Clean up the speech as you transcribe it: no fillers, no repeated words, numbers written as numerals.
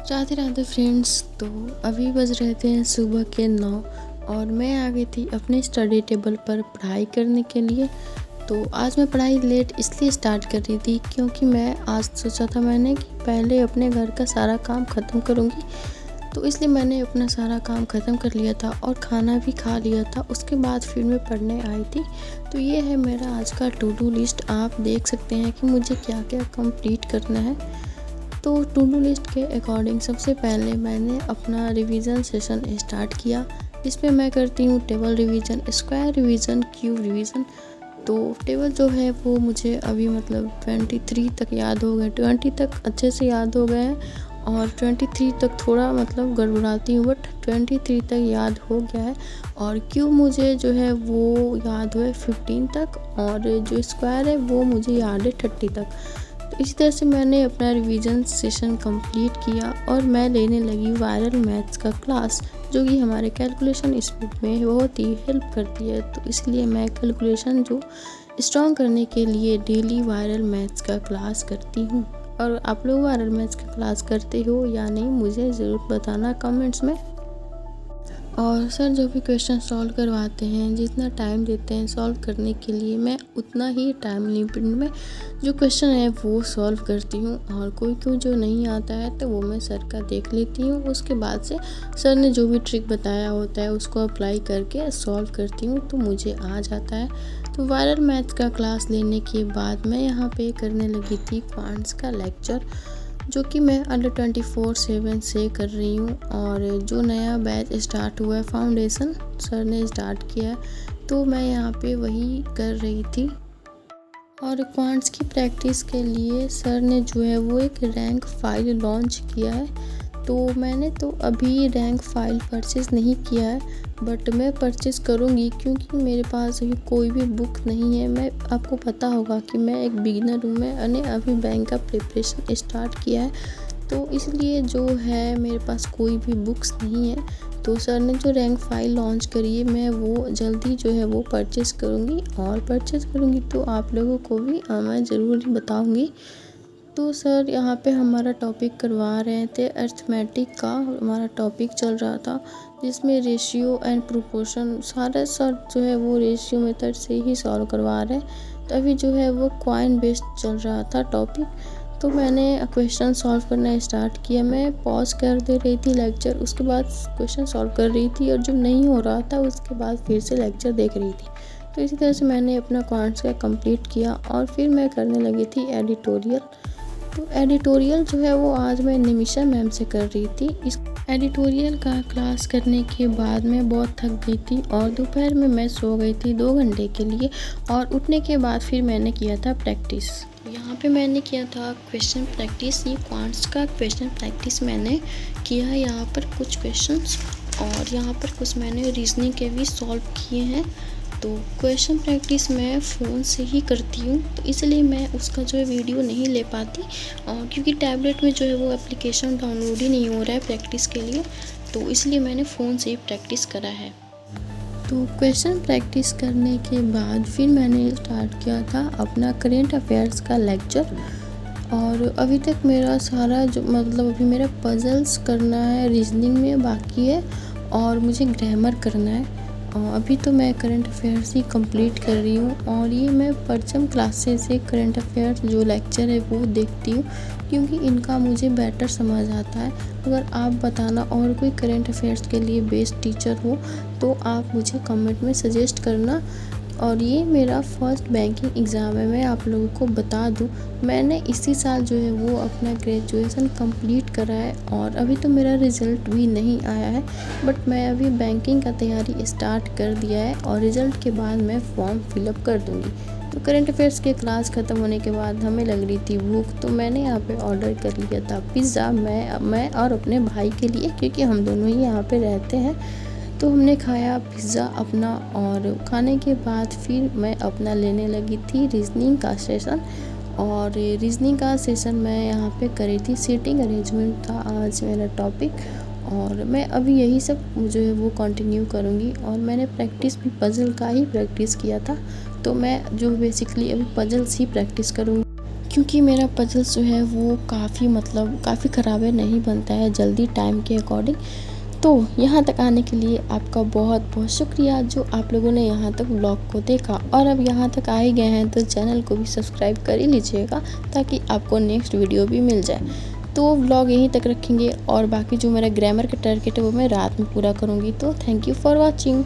Radhe Radhe friends. तो अभी बज रहे थे सुबह के 9 और मैं आ गई थी अपने स्टडी टेबल पर पढ़ाई करने के लिए। तो आज मैं पढ़ाई लेट इसलिए स्टार्ट कर रही थी क्योंकि मैं आज सोचा था मैंने कि पहले अपने घर का सारा काम ख़त्म करूँगी। तो इसलिए मैंने अपना सारा काम ख़त्म कर लिया था और खाना भी खा लिया था। उसके बाद फिर मैं पढ़ने आई थी। तो ये है मेरा आज का टू डू लिस्ट। आप देख सकते हैं कि मुझे क्या क्या कंप्लीट करना है। तो टू डू लिस्ट के अकॉर्डिंग सबसे पहले मैंने अपना रिवीजन सेशन स्टार्ट किया। इसमें मैं करती हूँ table revision, square revision, cube revision. तो टेबल जो है वो मुझे अभी 23 तक याद हो गए, 20 तक अच्छे से याद हो गए हैं और 23 तक थोड़ा गड़बड़ाती हूँ, बट 23 तक याद हो गया है। और क्यूब मुझे जो है वो याद हुआ 15 तक और जो स्क्वायर है वो मुझे याद है 30 तक। इसी तरह से मैंने अपना रिवीजन सेशन कंप्लीट किया और मैं लेने लगी वायरल मैथ्स का क्लास, जो कि हमारे कैलकुलेशन स्पीड में बहुत ही हेल्प करती है। तो इसलिए मैं कैलकुलेशन जो स्ट्रॉन्ग करने के लिए डेली वायरल मैथ्स का क्लास करती हूँ। और आप लोग वायरल मैथ्स का क्लास करते हो या नहीं, मुझे ज़रूर बताना कमेंट्स में। और सर जो भी क्वेश्चन सॉल्व करवाते हैं, जितना टाइम देते हैं सॉल्व करने के लिए, मैं उतना ही टाइम लिमिट में जो क्वेश्चन है वो सॉल्व करती हूँ। और कोई जो नहीं आता है तो वो मैं सर का देख लेती हूँ। उसके बाद से सर ने जो भी ट्रिक बताया होता है उसको अप्लाई करके सॉल्व करती हूँ तो मुझे आ जाता है। तो वायरल मैथ्स का क्लास लेने के बाद मैं यहाँ पे करने लगी थी क्वांट्स का लेक्चर, जो कि मैं अंडर 24/7 से कर रही हूँ। और जो नया बैच स्टार्ट हुआ है फाउंडेशन, सर ने स्टार्ट किया है तो मैं यहाँ पे वही कर रही थी। और क्वांट्स की प्रैक्टिस के लिए सर ने जो है वो एक रैंक फाइल लॉन्च किया है। तो मैंने तो अभी रैंक फाइल परचेज़ नहीं किया है, बट मैं परचेज़ करूँगी क्योंकि मेरे पास अभी कोई भी बुक नहीं है। मैं आपको पता होगा कि मैं एक बिगिनर हूँ, मैंने अभी बैंक का प्रिपरेशन स्टार्ट किया है, तो इसलिए जो है मेरे पास कोई भी बुक्स नहीं है। तो सर ने जो रैंक फाइल लॉन्च करी है मैं वो जल्दी जो है वो परचेज़ करूँगी, और परचेज़ करूँगी तो आप लोगों को भी मैं ज़रूर बताऊँगी। तो सर यहाँ पे हमारा टॉपिक करवा रहे थे अर्थमेटिक का, हमारा टॉपिक चल रहा था जिसमें रेशियो एंड प्रोपोर्शन सारे सर जो है वो रेशियो मेथड से ही सॉल्व करवा रहे हैं। तो अभी जो है वो कॉइन बेस्ड चल रहा था टॉपिक। तो मैंने क्वेश्चन सॉल्व करना स्टार्ट किया। मैं पॉज कर दे रही थी लेक्चर, उसके बाद क्वेश्चन सॉल्व कर रही थी, और जब नहीं हो रहा था उसके बाद फिर से लेक्चर देख रही थी। तो इसी तरह से मैंने अपना क्वांट्स का कंप्लीट किया और फिर मैं करने लगी थी एडिटोरियल। तो एडिटोरियल जो है वो आज मैं निमिषा मैम से कर रही थी। इस एडिटोरियल का क्लास करने के बाद मैं बहुत थक गई थी और दोपहर में मैं सो गई थी 2 घंटे के लिए। और उठने के बाद फिर मैंने किया था प्रैक्टिस। यहाँ पे मैंने किया था क्वेश्चन प्रैक्टिस। ये क्वांट्स का क्वेश्चन प्रैक्टिस मैंने किया है यहाँ पर कुछ क्वेश्चंस, और यहाँ पर कुछ मैंने रीजनिंग के भी सॉल्व किए हैं। तो क्वेश्चन प्रैक्टिस मैं फ़ोन से ही करती हूँ, तो इसलिए मैं उसका जो है वीडियो नहीं ले पाती, और क्योंकि टैबलेट में जो है वो एप्लीकेशन डाउनलोड ही नहीं हो रहा है प्रैक्टिस के लिए, तो इसलिए मैंने फ़ोन से ही प्रैक्टिस करा है। तो क्वेश्चन प्रैक्टिस करने के बाद फिर मैंने स्टार्ट किया था अपना करेंट अफेयर्स का लेक्चर। और अभी तक मेरा सारा जो अभी मेरा पजल्स करना है, रीजनिंग में बाकी है, और मुझे ग्रामर करना है। अभी तो मैं करंट अफेयर्स ही कंप्लीट कर रही हूँ, और ये मैं परचम क्लासेस से करंट अफेयर्स जो लेक्चर है वो देखती हूँ, क्योंकि इनका मुझे बेटर समझ आता है। अगर आप बताना और कोई करंट अफेयर्स के लिए बेस्ट टीचर हो तो आप मुझे कमेंट में सजेस्ट करना। और ये मेरा फर्स्ट बैंकिंग एग्ज़ाम है, मैं आप लोगों को बता दूं। मैंने इसी साल जो है वो अपना ग्रेजुएशन कंप्लीट करा है, और अभी तो मेरा रिज़ल्ट भी नहीं आया है, बट मैं अभी बैंकिंग का तैयारी स्टार्ट कर दिया है, और रिज़ल्ट के बाद मैं फॉर्म फिलअप कर दूँगी। तो करंट अफेयर्स के क्लास ख़त्म होने के बाद हमें लग रही थी भूख, तो मैंने यहाँ पे ऑर्डर कर लिया था पिज़्ज़ा, मैं और अपने भाई के लिए, क्योंकि हम दोनों ही यहाँ पे रहते हैं। तो हमने खाया पिज़्ज़ा अपना, और खाने के बाद फिर मैं अपना लेने लगी थी रीजनिंग का सेशन। और रीजनिंग का सेशन मैं यहाँ पे करी थी, सीटिंग अरेंजमेंट था आज मेरा टॉपिक, और मैं अभी यही सब जो है वो कंटिन्यू करूँगी। और मैंने प्रैक्टिस भी पज़ल का ही प्रैक्टिस किया था, तो मैं जो बेसिकली अभी पज़ल्स ही प्रैक्टिस करूँगी, क्योंकि मेरा पज़ल्स जो है वो काफ़ी ख़राब है, नहीं बनता है जल्दी टाइम के अकॉर्डिंग। तो यहाँ तक आने के लिए आपका बहुत बहुत शुक्रिया जो आप लोगों ने यहाँ तक व्लॉग को देखा, और अब यहाँ तक आ ही गए हैं तो चैनल को भी सब्सक्राइब कर ही लीजिएगा ताकि आपको नेक्स्ट वीडियो भी मिल जाए। तो व्लॉग यहीं तक रखेंगे और बाकी जो मेरा ग्रामर का टारगेट है वो मैं रात में पूरा करूँगी। तो थैंक यू फॉर वॉचिंग।